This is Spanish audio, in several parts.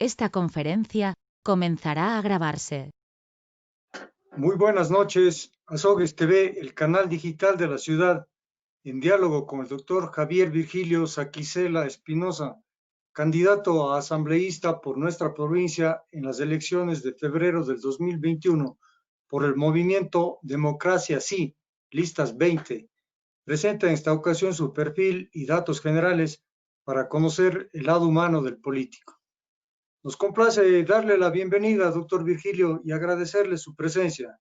Esta conferencia comenzará a grabarse. Muy buenas noches, Azogues TV, el canal digital de la ciudad, en diálogo con el doctor Javier Virgilio Saquicela Espinosa, candidato a asambleísta por nuestra provincia en las elecciones de febrero del 2021 por el movimiento Democracia Sí, listas 20. Presenta en esta ocasión su perfil y datos generales para conocer el lado humano del político. Nos complace darle la bienvenida, doctor Virgilio, y agradecerle su presencia.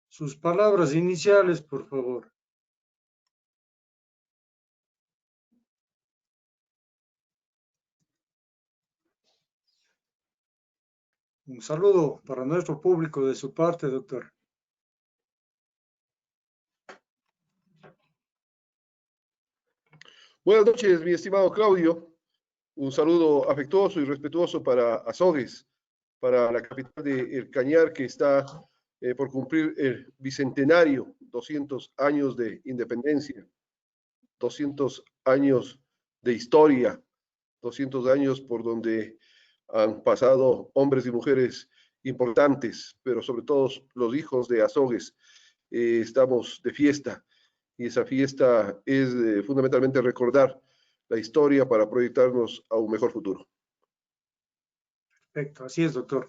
Sus palabras iniciales, por favor. Un saludo para nuestro público de su parte, doctor. Buenas noches, mi estimado Claudio. Un saludo afectuoso y respetuoso para Azogues, para la capital de El Cañar, que está por cumplir el bicentenario, 200 años de independencia, 200 años de historia, 200 años por donde han pasado hombres y mujeres importantes, pero sobre todo los hijos de Azogues. Estamos de fiesta y esa fiesta es fundamentalmente recordar la historia para proyectarnos a un mejor futuro. Perfecto, así es, doctor.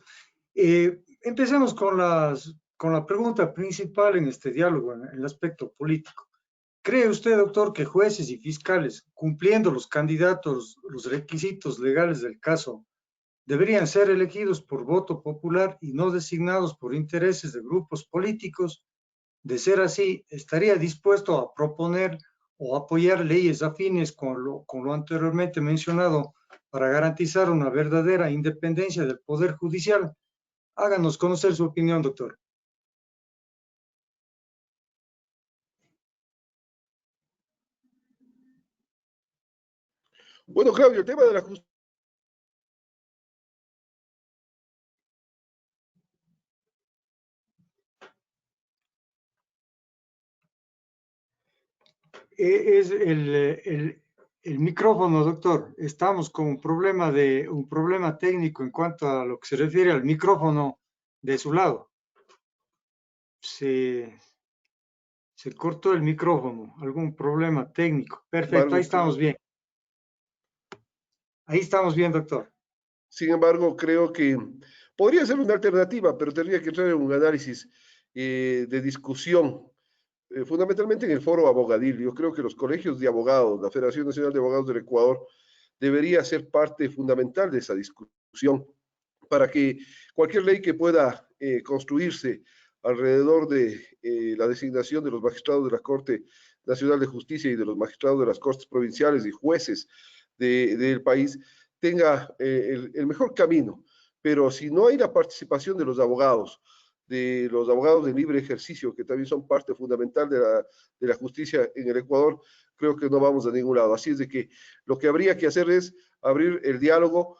Empecemos con la pregunta principal en este diálogo, en el aspecto político. ¿Cree usted, doctor, que jueces y fiscales, cumpliendo los candidatos, los requisitos legales del caso, deberían ser elegidos por voto popular y no designados por intereses de grupos políticos? De ser así, ¿estaría dispuesto a proponer o apoyar leyes afines con lo anteriormente mencionado para garantizar una verdadera independencia del Poder Judicial? Háganos conocer su opinión, doctor. Bueno, Claudio, el tema de la justicia. Es el micrófono, doctor. Estamos con un problema técnico en cuanto a lo que se refiere al micrófono de su lado. Se cortó el micrófono, algún problema técnico. Perfecto, ahí estamos bien. Ahí estamos bien, doctor. Sin embargo, creo que podría ser una alternativa, pero tendría que entrar en un análisis de discusión, fundamentalmente en el foro abogadil. Yo creo que los colegios de abogados, la Federación Nacional de Abogados del Ecuador, debería ser parte fundamental de esa discusión para que cualquier ley que pueda construirse alrededor de la designación de los magistrados de la Corte Nacional de Justicia y de los magistrados de las Cortes Provinciales y jueces del país tenga el mejor camino. Pero si no hay la participación de los abogados de libre ejercicio, que también son parte fundamental de la justicia en el Ecuador, creo que no vamos a ningún lado. Así es de que lo que habría que hacer es abrir el diálogo,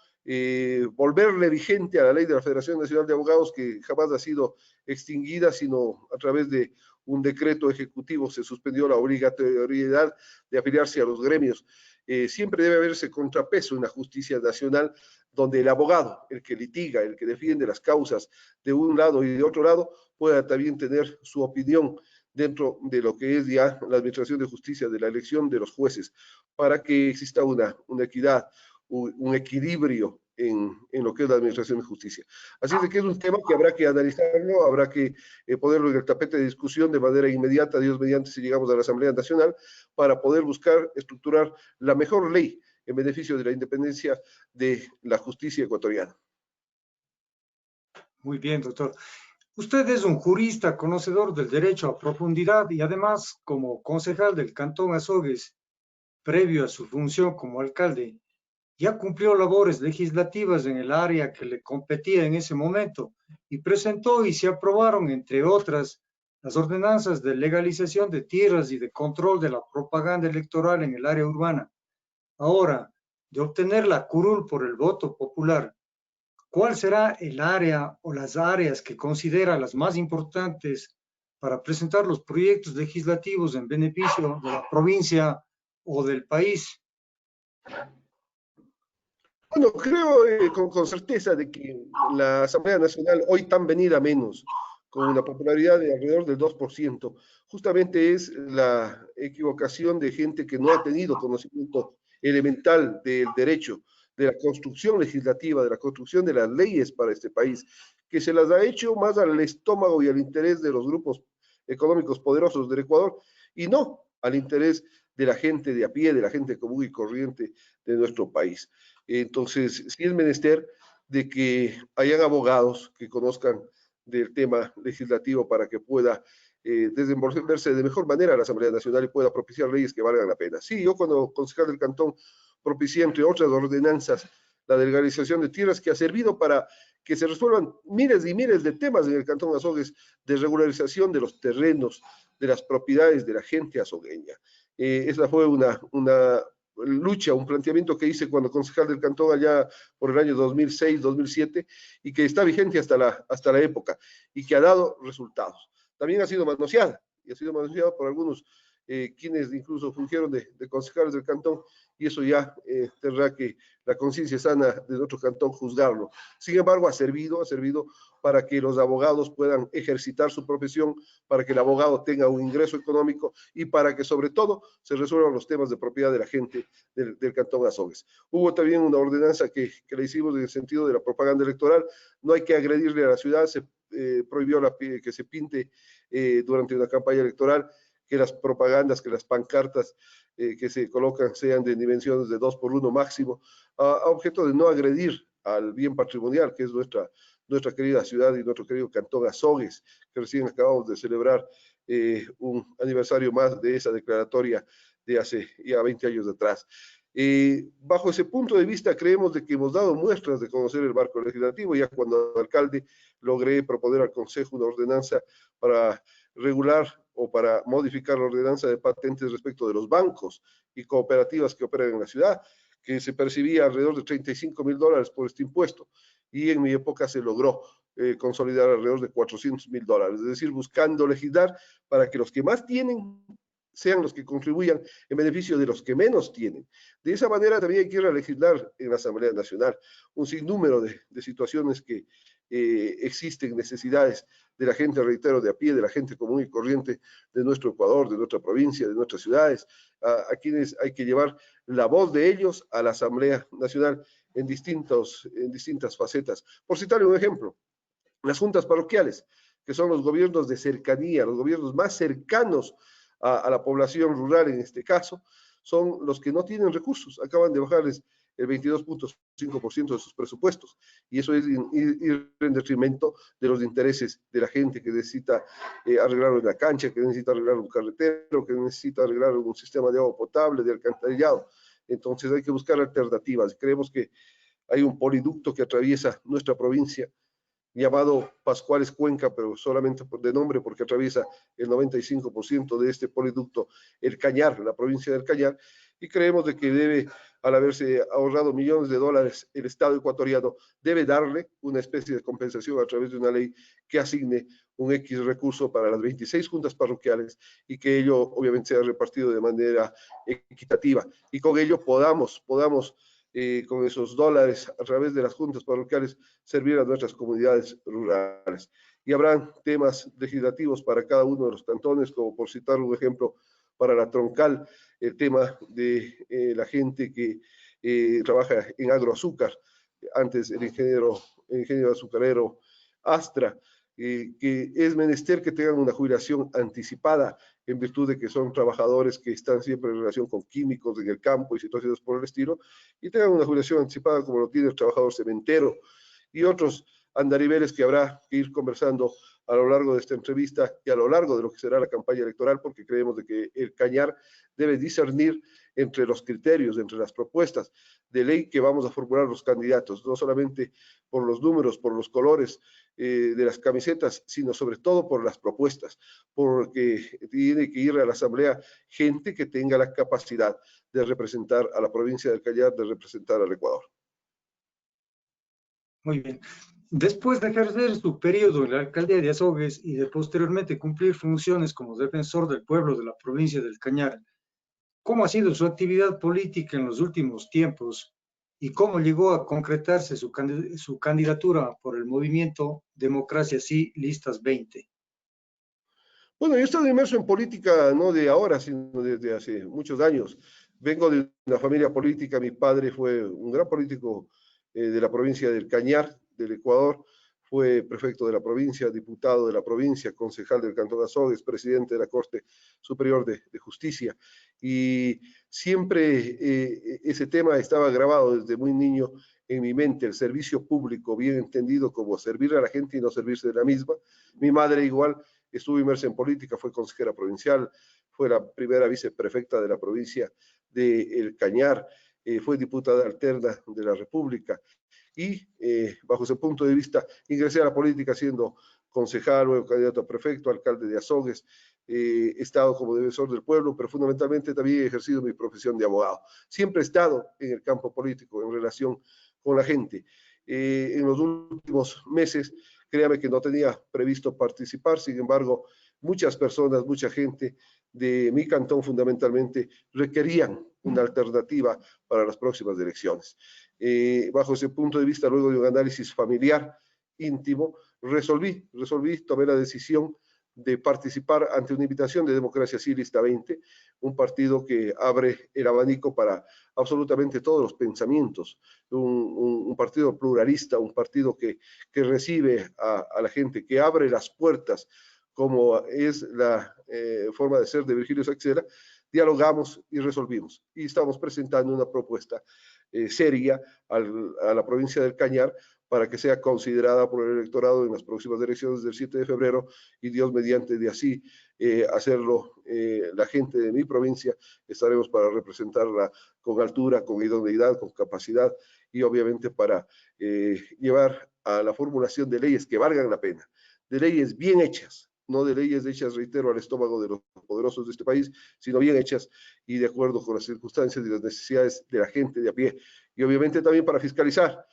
volverle vigente a la ley de la Federación Nacional de Abogados, que jamás ha sido extinguida, sino a través de un decreto ejecutivo se suspendió la obligatoriedad de afiliarse a los gremios. Siempre debe haberse contrapeso en la justicia nacional, donde el abogado, el que litiga, el que defiende las causas de un lado y de otro lado, pueda también tener su opinión dentro de lo que es ya la administración de justicia, de la elección de los jueces, para que exista una equidad, un equilibrio en lo que es la administración de justicia. Así es de que es un tema que habrá que analizarlo, habrá que ponerlo en el tapete de discusión de manera inmediata, Dios mediante, si llegamos a la Asamblea Nacional, para poder buscar estructurar la mejor ley en beneficio de la independencia de la justicia ecuatoriana. Muy bien, doctor. Usted es un jurista conocedor del derecho a profundidad y además como concejal del Cantón Azogues, previo a su función como alcalde, ya cumplió labores legislativas en el área que le competía en ese momento y presentó y se aprobaron, entre otras, las ordenanzas de legalización de tierras y de control de la propaganda electoral en el área urbana. Ahora, de obtener la curul por el voto popular, ¿cuál será el área o las áreas que considera las más importantes para presentar los proyectos legislativos en beneficio de la provincia o del país? Bueno, creo con certeza de que la Asamblea Nacional, hoy tan venida menos, con una popularidad de alrededor del 2%, justamente es la equivocación de gente que no ha tenido conocimiento elemental del derecho, de la construcción legislativa, de la construcción de las leyes para este país, que se las ha hecho más al estómago y al interés de los grupos económicos poderosos del Ecuador y no al interés de la gente de a pie, de la gente común y corriente de nuestro país. Entonces, sí es menester de que hayan abogados que conozcan del tema legislativo para que pueda desenvolverse de mejor manera la Asamblea Nacional y pueda propiciar leyes que valgan la pena. Sí, yo cuando concejal del Cantón propicié, entre otras ordenanzas, la legalización de tierras que ha servido para que se resuelvan miles y miles de temas en el Cantón Azogues de regularización de los terrenos, de las propiedades de la gente azogueña. Esa fue una lucha, un planteamiento que hice cuando concejal del Cantón allá por el año 2006-2007 y que está vigente hasta la época y que ha dado resultados. También ha sido manoseada y ha sido manoseada por algunos quienes incluso fungieron de concejales del Cantón y eso ya tendrá que la conciencia sana de nuestro Cantón juzgarlo. Sin embargo, ha servido para que los abogados puedan ejercitar su profesión, para que el abogado tenga un ingreso económico y para que sobre todo se resuelvan los temas de propiedad de la gente del Cantón Azogues. Hubo también una ordenanza que le hicimos en el sentido de la propaganda electoral. No hay que agredirle a la ciudad, se prohibió que se pinte durante una campaña electoral, que las propagandas, que las pancartas que se colocan sean de dimensiones de 2x1 máximo, a objeto de no agredir al bien patrimonial, que es nuestra querida ciudad y nuestro querido Cantón Azogues, que recién acabamos de celebrar un aniversario más de esa declaratoria de hace ya 20 años atrás. Bajo ese punto de vista, creemos de que hemos dado muestras de conocer el marco legislativo. Ya cuando alcalde logré proponer al Consejo una ordenanza para regular o para modificar la ordenanza de patentes respecto de los bancos y cooperativas que operan en la ciudad, que se percibía alrededor de $35.000 por este impuesto. Y en mi época se logró consolidar alrededor de $400.000, es decir, buscando legislar para que los que más tienen sean los que contribuyan en beneficio de los que menos tienen. De esa manera también hay que ir a legislar en la Asamblea Nacional un sinnúmero de situaciones que existen, necesidades de la gente, reitero, de a pie, de la gente común y corriente de nuestro Ecuador, de nuestra provincia, de nuestras ciudades, a quienes hay que llevar la voz de ellos a la Asamblea Nacional en distintas facetas. Por citar un ejemplo, las juntas parroquiales, que son los gobiernos de cercanía, los gobiernos más cercanos a la población rural en este caso, son los que no tienen recursos, acaban de bajarles el 22.5% de sus presupuestos, y eso es ir en detrimento de los intereses de la gente que necesita arreglar una cancha, que necesita arreglar un carretero, que necesita arreglar un sistema de agua potable, de alcantarillado. Entonces hay que buscar alternativas. Creemos que hay un poliducto que atraviesa nuestra provincia, llamado Pascuales Cuenca, pero solamente de nombre porque atraviesa el 95% de este poliducto, el Cañar, la provincia del Cañar, y creemos de que debe, al haberse ahorrado millones de dólares, el Estado ecuatoriano debe darle una especie de compensación a través de una ley que asigne un X recurso para las 26 juntas parroquiales y que ello obviamente sea repartido de manera equitativa y con ello podamos con esos dólares a través de las juntas parroquiales servir a nuestras comunidades rurales. Y habrán temas legislativos para cada uno de los cantones, como por citar un ejemplo, para la troncal, el tema de la gente que trabaja en agroazúcar, antes el ingeniero azucarero Astra, que es menester que tengan una jubilación anticipada en virtud de que son trabajadores que están siempre en relación con químicos en el campo y situaciones por el estilo, y tengan una jubilación anticipada como lo tiene el trabajador cementero y otros andariveles que habrá que ir conversando a lo largo de esta entrevista y a lo largo de lo que será la campaña electoral, porque creemos de que el Cañar debe discernir entre los criterios, entre las propuestas de ley que vamos a formular los candidatos, no solamente por los números, por los colores de las camisetas, sino sobre todo por las propuestas, porque tiene que ir a la Asamblea gente que tenga la capacidad de representar a la provincia del Cañar, de representar al Ecuador. Muy bien. Después de ejercer su periodo en la alcaldía de Azogues y de posteriormente cumplir funciones como defensor del pueblo de la provincia del Cañar, ¿cómo ha sido su actividad política en los últimos tiempos? y cómo llegó a concretarse su candidatura por el movimiento Democracia Sí, Listas 20. Bueno, yo he estado inmerso en política no de ahora, sino desde hace muchos años. Vengo de una familia política, mi padre fue un gran político de la provincia del Cañar, del Ecuador, fue prefecto de la provincia, diputado de la provincia, concejal del Cantón Azogues, presidente de la Corte Superior de Justicia. Y siempre ese tema estaba grabado desde muy niño en mi mente, el servicio público, bien entendido como servir a la gente y no servirse de la misma. Mi madre igual estuvo inmersa en política, fue consejera provincial, fue la primera viceprefecta de la provincia de El Cañar, fue diputada alterna de la República y bajo ese punto de vista ingresé a la política siendo concejal, luego candidato a prefecto, alcalde de Azogues, he estado como defensor del pueblo, pero fundamentalmente también he ejercido mi profesión de abogado. Siempre he estado en el campo político en relación con la gente. En los últimos meses, créame que no tenía previsto participar, sin embargo, muchas personas, mucha gente de mi cantón fundamentalmente requerían una alternativa para las próximas elecciones. Bajo ese punto de vista, luego de un análisis familiar íntimo, tomé la decisión de participar ante una invitación de Democracia Sí, Lista 20, un partido que abre el abanico para absolutamente todos los pensamientos, un partido pluralista, un partido que recibe a la gente, que abre las puertas, como es la forma de ser de Virgilio Saxela. Dialogamos y resolvimos. Y estamos presentando una propuesta seria a la provincia del Cañar para que sea considerada por el electorado en las próximas elecciones del 7 de febrero y Dios mediante de así hacerlo la gente de mi provincia, estaremos para representarla con altura, con idoneidad, con capacidad y obviamente para llevar a la formulación de leyes que valgan la pena, de leyes bien hechas, no de leyes hechas, reitero, al estómago de los poderosos de este país, sino bien hechas y de acuerdo con las circunstancias y las necesidades de la gente de a pie. Y obviamente también para fiscalizar,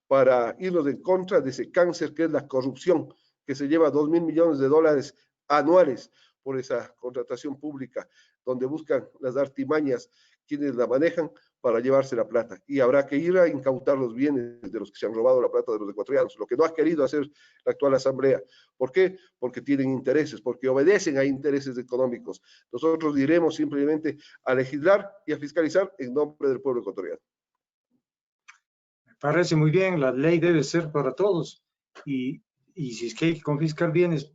para irnos en contra de ese cáncer que es la corrupción, que se lleva 2.000 millones de dólares anuales por esa contratación pública, donde buscan las artimañas quienes la manejan para llevarse la plata. Y habrá que ir a incautar los bienes de los que se han robado la plata de los ecuatorianos, lo que no ha querido hacer la actual Asamblea. ¿Por qué? Porque tienen intereses, porque obedecen a intereses económicos. Nosotros iremos simplemente a legislar y a fiscalizar en nombre del pueblo ecuatoriano. Me parece muy bien, la ley debe ser para todos y si es que hay que confiscar bienes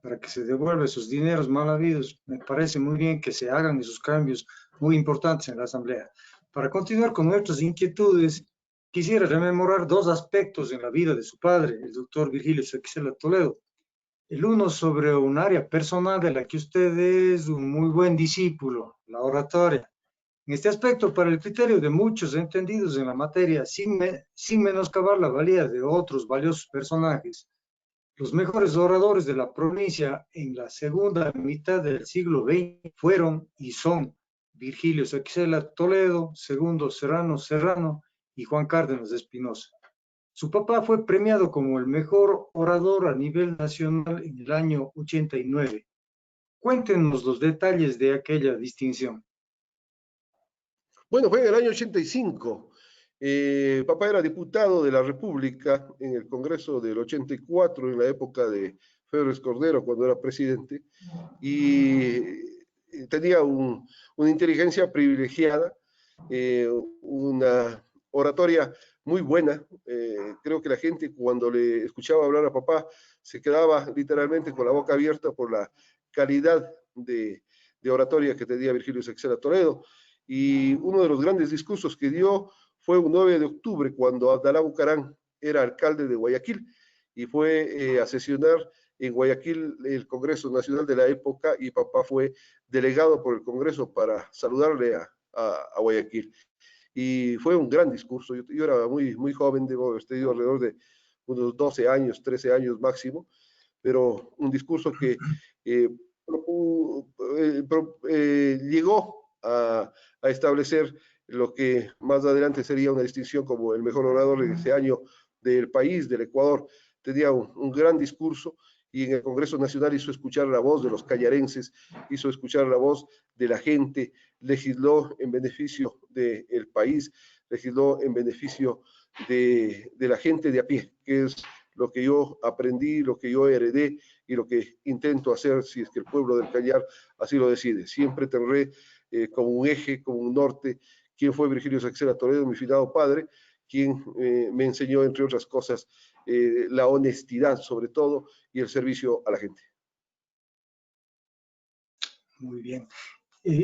para que se devuelvan esos dineros mal habidos, me parece muy bien que se hagan esos cambios muy importantes en la Asamblea. Para continuar con nuestras inquietudes, quisiera rememorar dos aspectos en la vida de su padre, el doctor Virgilio Saxela Toledo. El uno sobre un área personal de la que usted es un muy buen discípulo, la oratoria. En este aspecto, para el criterio de muchos entendidos en la materia, sin menoscabar la valía de otros valiosos personajes, los mejores oradores de la provincia en la segunda mitad del siglo XX fueron y son Virgilio Saxela Toledo, Segundo Serrano y Juan Cárdenas de Espinosa. Su papá fue premiado como el mejor orador a nivel nacional en el año 89. Cuéntenos los detalles de aquella distinción. Bueno, fue en el año 85. Papá era diputado de la República en el Congreso del 84, en la época de Febres Cordero, cuando era presidente, y tenía una inteligencia privilegiada, una oratoria muy buena. Creo que la gente cuando le escuchaba hablar a papá se quedaba literalmente con la boca abierta por la calidad de oratoria que tenía Virgilio Saxela Toledo. Y uno de los grandes discursos que dio fue un 9 de octubre, cuando Abdalá Bucarán era alcalde de Guayaquil y fue a sesionar en Guayaquil el Congreso Nacional de la época y papá fue delegado por el Congreso para saludarle a Guayaquil. Y fue un gran discurso. Yo era muy joven, debo haber tenido alrededor de unos 12 años, 13 años máximo, pero un discurso que llegó a establecer lo que más adelante sería una distinción como el mejor orador de ese año del país, del Ecuador. Tenía un gran discurso y en el Congreso Nacional hizo escuchar la voz de los cañarenses, hizo escuchar la voz de la gente, legisló en beneficio del país, legisló en beneficio de la gente de a pie, que es lo que yo aprendí, lo que yo heredé y lo que intento hacer si es que el pueblo del Cañar así lo decide. Siempre tendré como un eje, como un norte, quién fue Virgilio Saxena Toledo, mi finado padre, quien me enseñó, entre otras cosas, la honestidad sobre todo y el servicio a la gente. Muy bien.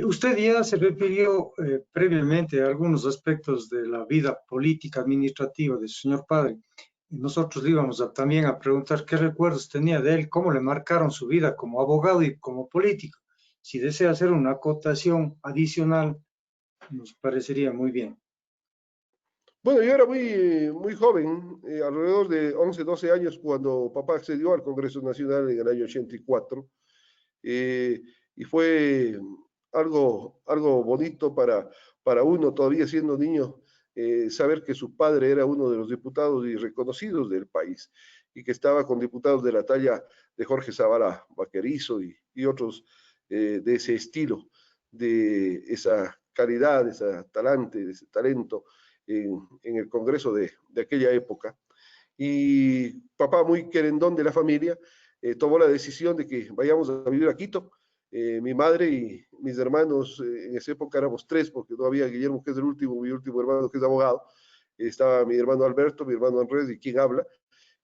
Usted ya se refirió previamente a algunos aspectos de la vida política administrativa de su señor padre. Y nosotros le íbamos también a preguntar qué recuerdos tenía de él, cómo le marcaron su vida como abogado y como político. Si desea hacer una acotación adicional, nos parecería muy bien. Bueno, yo era muy joven, alrededor de 11, 12 años, cuando papá accedió al Congreso Nacional en el año 84. eh, y fue algo bonito para uno, todavía siendo niño, saber que su padre era uno de los diputados y reconocidos del país y que estaba con diputados de la talla de Jorge Zavala Vaquerizo y otros de ese estilo, de esa calidad, de ese talante, de ese talento en el Congreso de aquella época. Y papá, muy querendón de la familia, tomó la decisión de que vayamos a vivir a Quito. Mi madre y mis hermanos, en esa época éramos tres, porque no había Guillermo, que es el último, mi último hermano, que es abogado. Estaba mi hermano Alberto, mi hermano Andrés, y quien habla,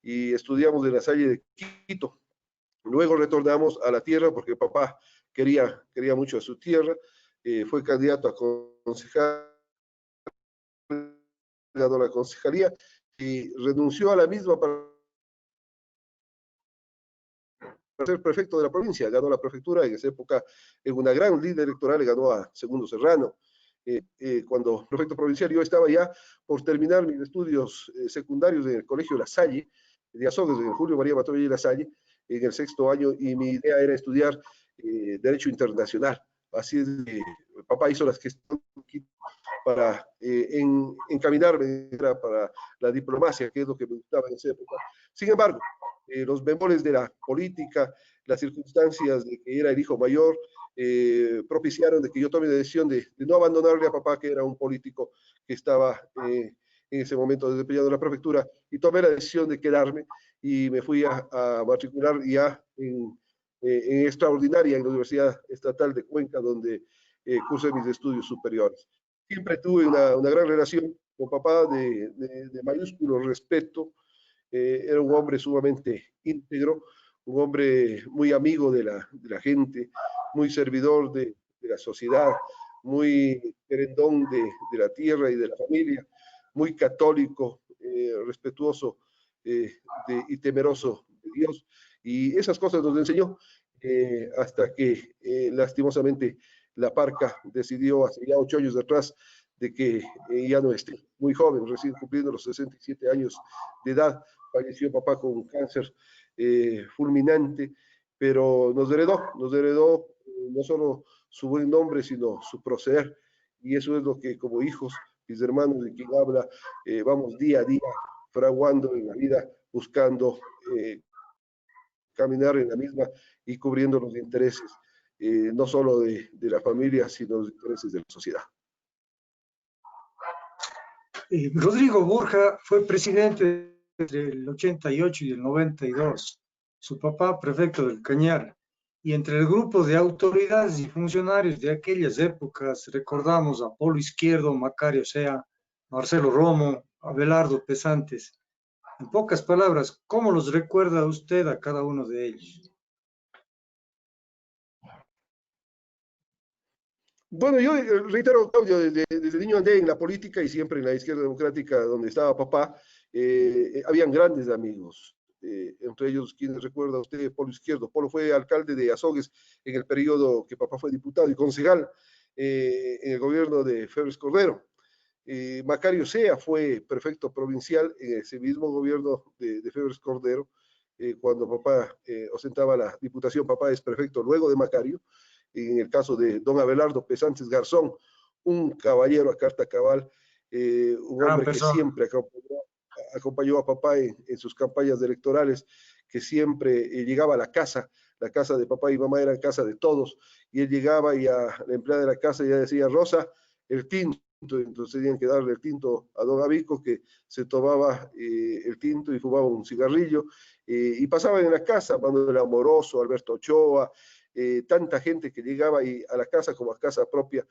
y estudiamos en la Salle de Quito. Luego retornamos a la tierra porque papá quería mucho a su tierra, fue candidato a concejal, ganó la concejalía y renunció a la misma para ser prefecto de la provincia, ganó la prefectura en esa época en una gran línea electoral, ganó a Segundo Serrano. Cuando prefecto provincial yo estaba ya por terminar mis estudios secundarios en el Colegio La Salle, de Azogues, en Julio María Matoya y La Salle, en el sexto año, y mi idea era estudiar Derecho Internacional. Así es, papá hizo las gestiones para encaminarme para la diplomacia, que es lo que me gustaba en esa época. Sin embargo, los bemoles de la política, las circunstancias de que era el hijo mayor, propiciaron de que yo tome la decisión de no abandonarle a papá, que era un político que estaba en ese momento desempeñando la prefectura, y tomé la decisión de quedarme y me fui a matricular ya en extraordinaria en la Universidad Estatal de Cuenca, donde cursé mis estudios superiores. Siempre tuve una gran relación con papá de mayúsculo respeto. Era un hombre sumamente íntegro, un hombre muy amigo de la gente, muy servidor de la sociedad, muy querendón de la tierra y de la familia, muy católico, respetuoso y temeroso de Dios. Y esas cosas nos enseñó hasta que lastimosamente la Parca decidió hace ya 8 años atrás de que ya no esté, muy joven, recién cumpliendo los 67 años de edad, falleció papá con un cáncer fulminante, pero nos heredó no solo su buen nombre, sino su proceder, y eso es lo que como hijos, mis hermanos de quien habla, vamos día a día fraguando en la vida, buscando caminar en la misma y cubriendo los intereses, no solo de la familia, sino los intereses de la sociedad. Rodrigo Borja fue presidente del 88 y el 92, su papá prefecto del Cañar, y entre el grupo de autoridades y funcionarios de aquellas épocas recordamos a Polo Izquierdo, Macario Sea, Marcelo Romo, Abelardo Pesantes. En pocas palabras, ¿cómo los recuerda usted a cada uno de ellos? Bueno, yo reitero, Claudio, desde niño andé en la política y siempre en la izquierda democrática, donde estaba papá, habían grandes amigos. Entre ellos, quienes recuerda usted, Polo Izquierdo. Polo fue alcalde de Azogues en el periodo que papá fue diputado y concejal en el gobierno de Febres Cordero. Macario Sea fue prefecto provincial en ese mismo gobierno de Febres Cordero, cuando papá ostentaba la diputación. Papá es prefecto luego de Macario. En el caso de don Abelardo Pesantes Garzón, un caballero a carta cabal, un hombre que siempre acompañó a papá en sus campañas electorales, que siempre llegaba a la casa de papá y mamá era casa de todos, y él llegaba y a la empleada de la casa ya decía, Rosa, el tinto entonces tenían que darle el tinto a don Abico, que se tomaba el tinto y fumaba un cigarrillo, y pasaban en la casa, Manuel Amoroso, Alberto Ochoa, tanta gente que llegaba a la casa como a casa propia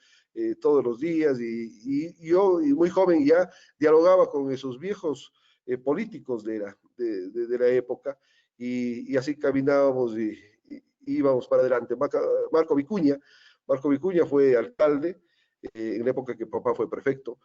todos los días, y yo, y muy joven ya, dialogaba con esos viejos políticos de la época, y así caminábamos y íbamos para adelante. Marco Vicuña fue alcalde en la época que papá fue prefecto.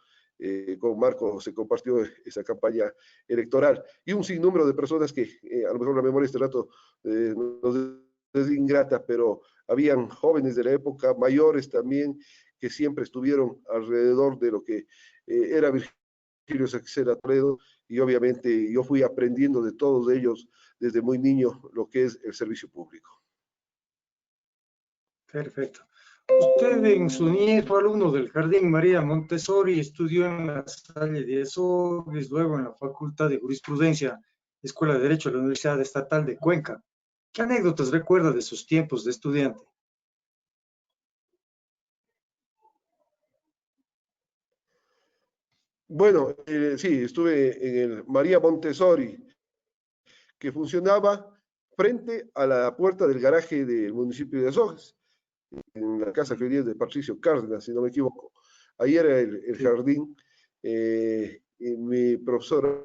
Con Marco se compartió esa campaña electoral, y un sinnúmero de personas que a lo mejor la memoria este rato nos es ingrata, pero habían jóvenes de la época, mayores también, que siempre estuvieron alrededor de lo que era Virgilio Saxena Toledo, y obviamente yo fui aprendiendo de todos ellos desde muy niño lo que es el servicio público. Perfecto. Usted en su niñez fue alumno del Jardín María Montessori, estudió en la Salle de Azogues, luego en la Facultad de Jurisprudencia, Escuela de Derecho de la Universidad Estatal de Cuenca. ¿Qué anécdotas recuerda de sus tiempos de estudiante? Bueno, sí, estuve en el María Montessori, que funcionaba frente a la puerta del garaje del municipio de Azogues, en la casa que hoy día es de Patricio Cárdenas, si no me equivoco. Ahí era el jardín, y mi profesora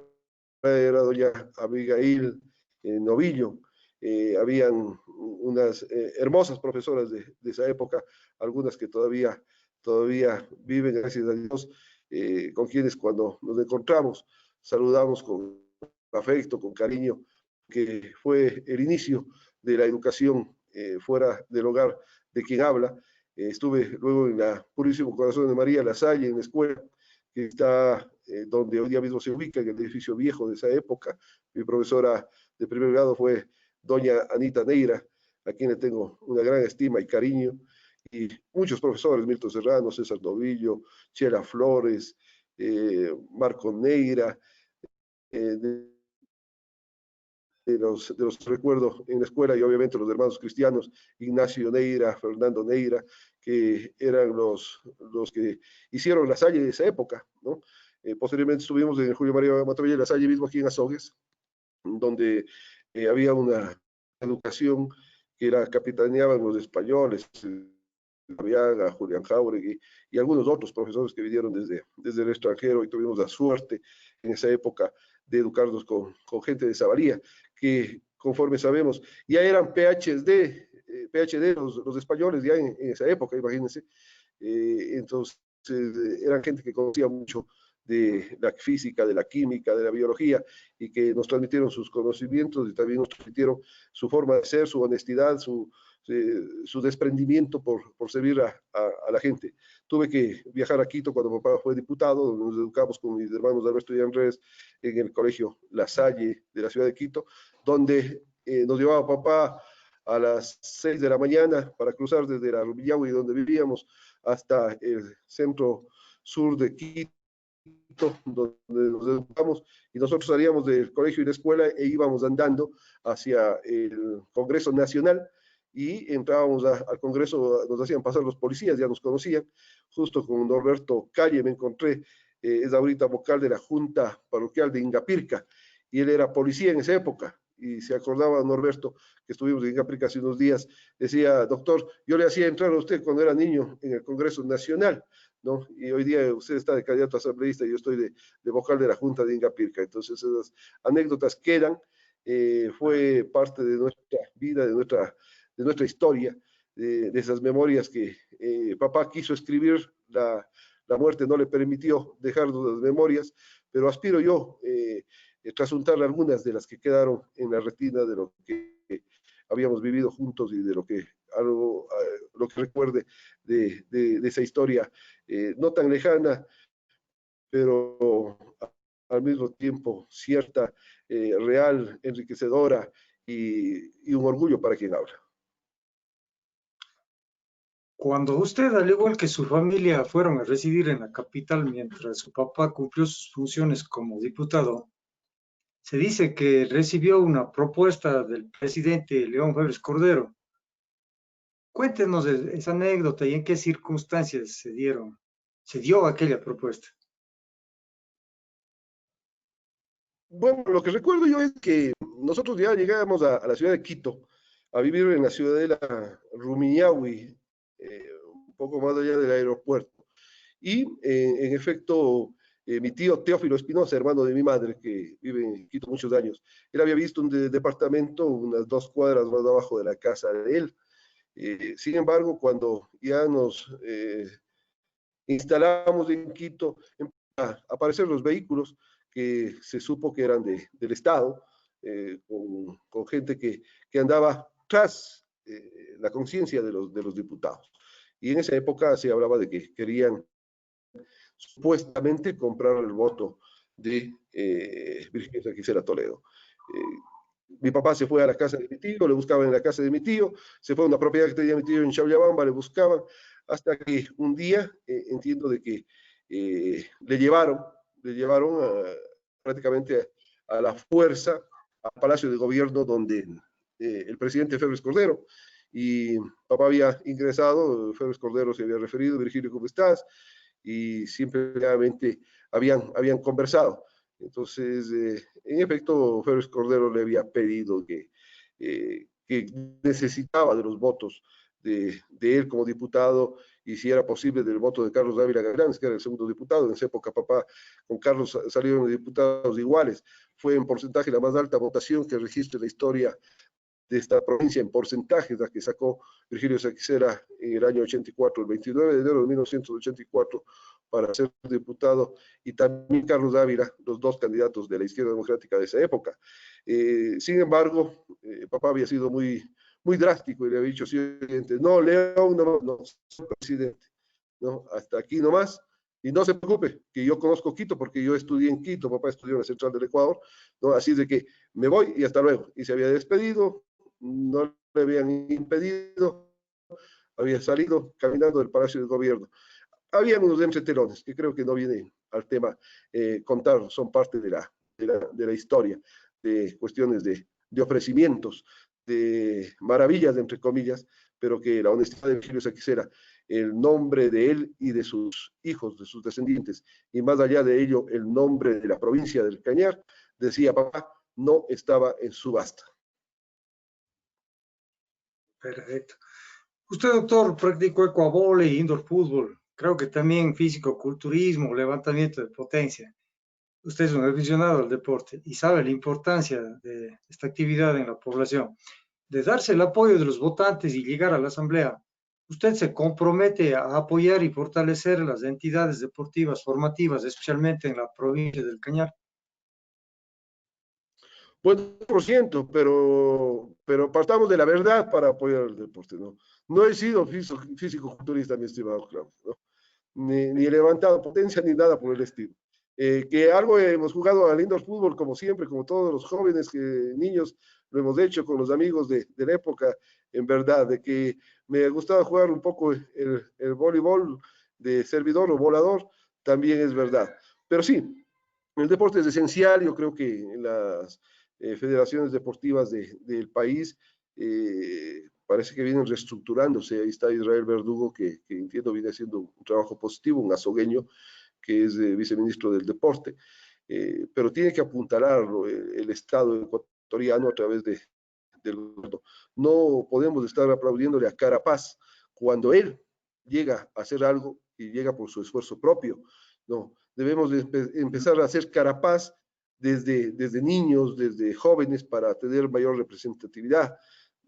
era doña Abigail Novillo. Habían unas hermosas profesoras de esa época, algunas que todavía viven, gracias a Dios, con quienes cuando nos encontramos saludamos con afecto, con cariño, que fue el inicio de la educación fuera del hogar de quien habla. Estuve luego en la Purísimo Corazón de María La Salle, en la escuela, que está donde hoy día mismo se ubica, en el edificio viejo de esa época. Mi profesora de primer grado fue doña Anita Neira, a quien le tengo una gran estima y cariño, y muchos profesores, Milton Serrano, César Novillo, Chela Flores, Marco Neira, de los recuerdos en la escuela, y obviamente los hermanos cristianos, Ignacio Neira, Fernando Neira, que eran los que hicieron La Salle de esa época, ¿no? Posteriormente estuvimos en el Julio María Montevilla La Salle mismo aquí en Azogues, donde había una educación que capitaneaban los españoles, Viaga, Julián Jauregui y algunos otros profesores que vinieron desde el extranjero, y tuvimos la suerte en esa época de educarnos con gente de Zavalía, que conforme sabemos ya eran PhD los españoles ya en esa época, imagínense. Entonces eran gente que conocía mucho de la física, de la química, de la biología, y que nos transmitieron sus conocimientos y también nos transmitieron su forma de ser, su honestidad, su desprendimiento por servir a la gente. Tuve que viajar a Quito cuando papá fue diputado, donde nos educamos con mis hermanos Alberto y Andrés en el colegio La Salle de la ciudad de Quito, donde nos llevaba papá a las 6 de la mañana para cruzar desde la Rumiñahui, donde vivíamos, hasta el centro sur de Quito, donde nos educamos, y nosotros salíamos del colegio y la escuela e íbamos andando hacia el Congreso Nacional, y entrábamos al Congreso, nos hacían pasar los policías, ya nos conocían. Justo con Norberto Calle me encontré, es ahorita vocal de la Junta Parroquial de Ingapirca, y él era policía en esa época, y se acordaba Norberto que estuvimos en Ingapirca hace unos días, decía: doctor, yo le hacía entrar a usted cuando era niño en el Congreso Nacional, ¿no? Y hoy día usted está de candidato a asambleísta y yo estoy de vocal de la Junta de Ingapirca. Entonces esas anécdotas quedan, fue parte de nuestra vida, de nuestra historia, de esas memorias que papá quiso escribir. La muerte no le permitió dejarnos las memorias, pero aspiro yo trasuntar algunas de las que quedaron en la retina de lo que habíamos vivido juntos, y de lo que recuerde de esa historia no tan lejana, pero al mismo tiempo cierta, real, enriquecedora, y un orgullo para quien habla. Cuando usted, al igual que su familia, fueron a residir en la capital mientras su papá cumplió sus funciones como diputado, se dice que recibió una propuesta del presidente León Febres Cordero. Cuéntenos esa anécdota y en qué circunstancias se dieron. se dio aquella propuesta? Bueno, lo que recuerdo yo es que nosotros ya llegábamos a la ciudad de Quito, a vivir en la ciudadela Rumiñahui, un poco más allá del aeropuerto. Y en efecto, mi tío Teófilo Espinosa, hermano de mi madre, que vive en Quito muchos años, él había visto un departamento unas 2 cuadras más abajo de la casa de él. Sin embargo, cuando ya nos instalamos en Quito, a aparecer los vehículos que se supo que eran del Estado, con gente que andaba tras la conciencia de los diputados. Y en esa época se hablaba de que querían supuestamente comprar el voto de Virginia Saquicera Toledo. Mi papá se fue a la casa de mi tío, le buscaban en la casa de mi tío, se fue a una propiedad que tenía mi tío en Chabllabamba, le buscaban, hasta que un día entiendo de que le llevaron prácticamente a la fuerza al Palacio de Gobierno donde el presidente Febres Cordero, y papá había ingresado, Febres Cordero se había referido, Virgilio, ¿cómo estás? Y simplemente habían conversado. Entonces, en efecto, Félix Cordero le había pedido que necesitaba de los votos de él como diputado y si era posible del voto de Carlos Dávila Gavilanes, que era el segundo diputado. En esa época, papá con Carlos salieron diputados iguales. Fue en porcentaje la más alta votación que registra la historia de esta provincia en porcentajes, la que sacó Virgilio Saquicera en el año 84, el 29 de enero de 1984, para ser diputado, y también Carlos Dávila, los dos candidatos de la izquierda democrática de esa época. Sin embargo, papá había sido muy drástico y le había dicho, siguiente, no, León, no, presidente, no, hasta aquí nomás, y no se preocupe, que yo conozco Quito porque yo estudié en Quito, papá estudió en la Central del Ecuador, ¿no? Así de que me voy y hasta luego. Y se había despedido, no le habían impedido, había salido caminando del Palacio del Gobierno. Había unos entretelones que creo que no viene al tema contar, son parte de la historia, de cuestiones de ofrecimientos, de maravillas, entre comillas, pero que la honestidad de Virgilio Saquicera, el nombre de él y de sus hijos, de sus descendientes, y más allá de ello, el nombre de la provincia del Cañar, decía papá, no estaba en subasta. Perfecto. Usted, doctor, practicó ecuavole e indoor fútbol. Creo que también físico-culturismo, levantamiento de potencia. Usted es un aficionado al deporte y sabe la importancia de esta actividad en la población. De darse el apoyo de los votantes y llegar a la asamblea, usted se compromete a apoyar y fortalecer las entidades deportivas formativas, especialmente en la provincia del Cañar. Bueno, por ciento, pero partamos de la verdad para apoyar el deporte, ¿no? No he sido físico-culturista, mi estimado Claudio, ¿no? Ni he levantado potencia ni nada por el estilo. Que algo hemos jugado al indoor fútbol como siempre, como todos los jóvenes, niños, lo hemos hecho con los amigos de la época, en verdad, de que me gustaba jugar un poco el voleibol de servidor o volador, también es verdad. Pero sí, el deporte es esencial, yo creo que en las federaciones deportivas del país parece que vienen reestructurándose. Ahí está Israel Verdugo, que entiendo viene haciendo un trabajo positivo, un azogueño, que es viceministro del deporte, pero tiene que apuntalarlo el Estado ecuatoriano a través del gobierno. No podemos estar aplaudiéndole a Carapaz cuando él llega a hacer algo y llega por su esfuerzo propio. No, debemos empezar a hacer Carapaz desde niños, desde jóvenes, para tener mayor representatividad,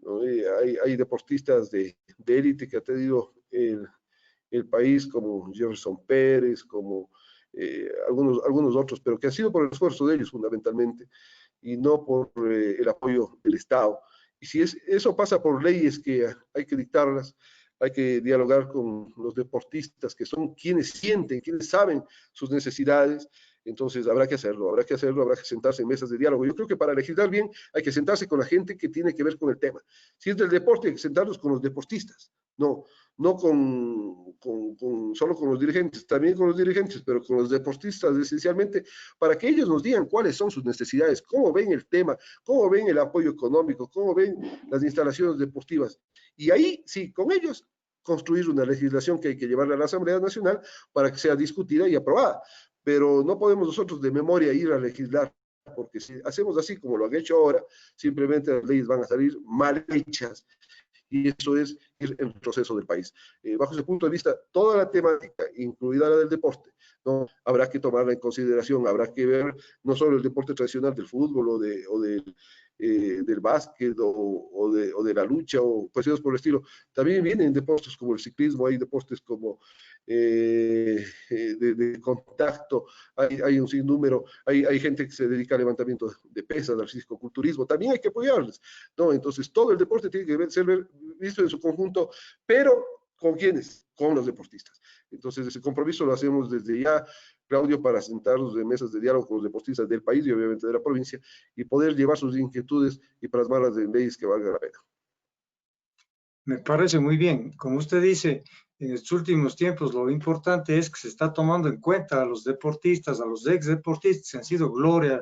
¿no? Hay deportistas de élite que ha tenido el país, como Jefferson Pérez, como algunos otros, pero que ha sido por el esfuerzo de ellos fundamentalmente, y no por el apoyo del Estado. Y si eso pasa por leyes que hay que dictarlas, hay que dialogar con los deportistas, que son quienes sienten, quienes saben sus necesidades. Entonces habrá que hacerlo, habrá que sentarse en mesas de diálogo. Yo creo que para legislar bien hay que sentarse con la gente que tiene que ver con el tema. Si es del deporte, hay que sentarnos con los deportistas, no solo con los dirigentes, también con los dirigentes, pero con los deportistas esencialmente, para que ellos nos digan cuáles son sus necesidades, cómo ven el tema, cómo ven el apoyo económico, cómo ven las instalaciones deportivas. Y ahí, sí, con ellos construir una legislación que hay que llevarla a la Asamblea Nacional para que sea discutida y aprobada. Pero no podemos nosotros de memoria ir a legislar, porque si hacemos así como lo han hecho ahora, simplemente las leyes van a salir mal hechas y eso es ir en retroceso del país. Bajo ese punto de vista, toda la temática, incluida la del deporte, ¿no? Habrá que tomarla en consideración, habrá que ver no solo el deporte tradicional del fútbol del básquet o de la lucha o cuestiones por el estilo. También vienen deportes como el ciclismo, hay deportes como de contacto, hay un sinnúmero, hay gente que se dedica al levantamiento de pesas, al fisicoculturismo, también hay que apoyarles, ¿no? Entonces todo el deporte tiene que ser visto en su conjunto, pero ¿con quiénes? Con los deportistas. Entonces ese compromiso lo hacemos desde ya, Claudio, para sentarnos en mesas de diálogo con los deportistas del país y obviamente de la provincia y poder llevar sus inquietudes y plasmarlas en leyes que valgan la pena. Me parece muy bien. Como usted dice, en estos últimos tiempos lo importante es que se está tomando en cuenta a los deportistas, a los ex deportistas que han sido gloria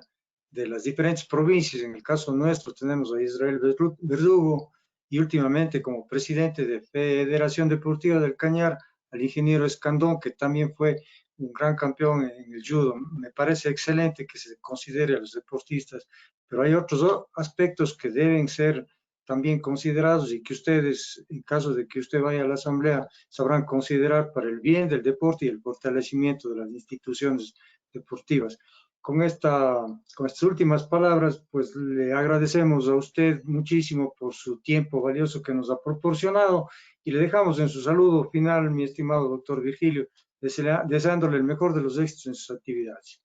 de las diferentes provincias. En el caso nuestro tenemos a Israel Verdugo y últimamente como presidente de Federación Deportiva del Cañar al ingeniero Escandón, que también fue un gran campeón en el judo. Me parece excelente que se considere a los deportistas, pero hay otros aspectos que deben ser también considerados y que ustedes, en caso de que usted vaya a la Asamblea, sabrán considerar para el bien del deporte y el fortalecimiento de las instituciones deportivas. Con estas últimas palabras, pues le agradecemos a usted muchísimo por su tiempo valioso que nos ha proporcionado y le dejamos en su saludo final, mi estimado doctor Virgilio, deseándole el mejor de los éxitos en sus actividades.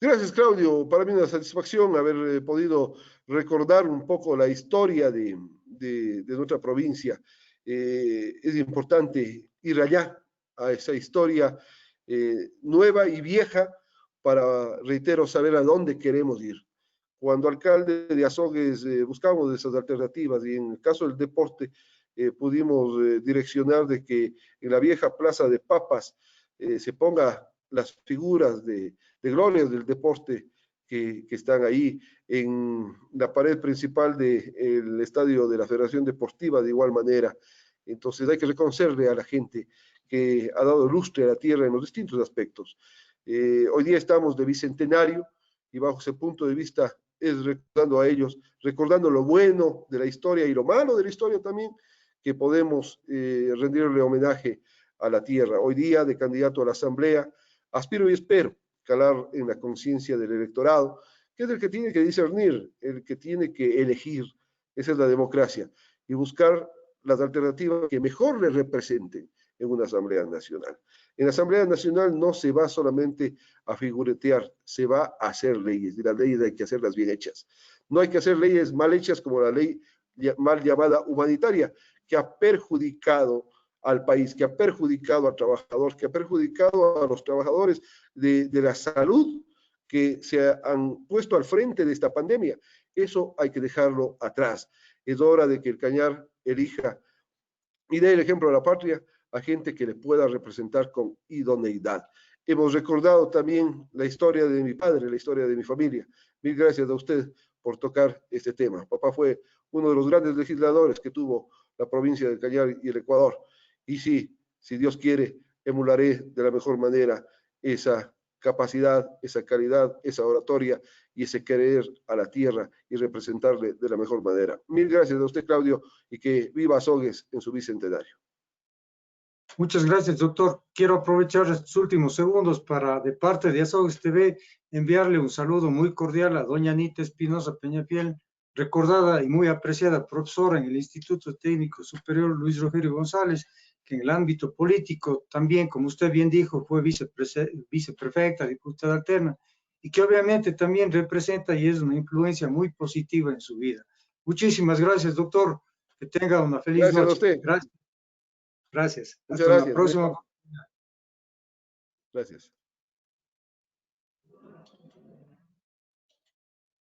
Gracias, Claudio. Para mí una satisfacción haber podido recordar un poco la historia de nuestra provincia. Es importante ir allá, a esa historia nueva y vieja, para, reitero, saber a dónde queremos ir. Cuando alcalde de Azogues buscamos esas alternativas y en el caso del deporte pudimos direccionar de que en la vieja plaza de Papas se ponga las figuras de glorias del deporte que están ahí en la pared principal del estadio de la Federación Deportiva de igual manera. Entonces hay que reconocerle a la gente que ha dado lustre a la tierra en los distintos aspectos. Hoy día estamos de bicentenario y bajo ese punto de vista es recordando a ellos, recordando lo bueno de la historia y lo malo de la historia también, que podemos rendirle homenaje a la tierra. Hoy día, de candidato a la Asamblea, aspiro y espero calar en la conciencia del electorado, que es el que tiene que discernir, el que tiene que elegir. Esa es la democracia, y buscar las alternativas que mejor le representen en una Asamblea Nacional. En la Asamblea Nacional no se va solamente a figuretear, se va a hacer leyes, y las leyes hay que hacerlas bien hechas. No hay que hacer leyes mal hechas como la ley mal llamada humanitaria, que ha perjudicado al país, que ha perjudicado al trabajador, que ha perjudicado a los trabajadores de la salud que se han puesto al frente de esta pandemia. Eso hay que dejarlo atrás. Es hora de que el Cañar elija y dé el ejemplo a la patria a gente que le pueda representar con idoneidad. Hemos recordado también la historia de mi padre, la historia de mi familia. Mil gracias a usted por tocar este tema. Papá fue uno de los grandes legisladores que tuvo la provincia del Cañar y el Ecuador. Y sí, si Dios quiere, emularé de la mejor manera esa capacidad, esa calidad, esa oratoria y ese querer a la tierra y representarle de la mejor manera. Mil gracias a usted, Claudio, y que viva Azogues en su bicentenario. Muchas gracias, doctor. Quiero aprovechar estos últimos segundos para, de parte de Azogues TV, enviarle un saludo muy cordial a doña Anita Espinosa Peñafiel, recordada y muy apreciada profesora en el Instituto Técnico Superior Luis Rogerio González, que en el ámbito político también, como usted bien dijo, fue viceprefecta, diputada alterna, y que obviamente también representa y es una influencia muy positiva en su vida. Muchísimas gracias, doctor. Que tenga una feliz noche. Gracias a usted. Gracias. Gracias. Muchas Hasta gracias. la próxima. Gracias.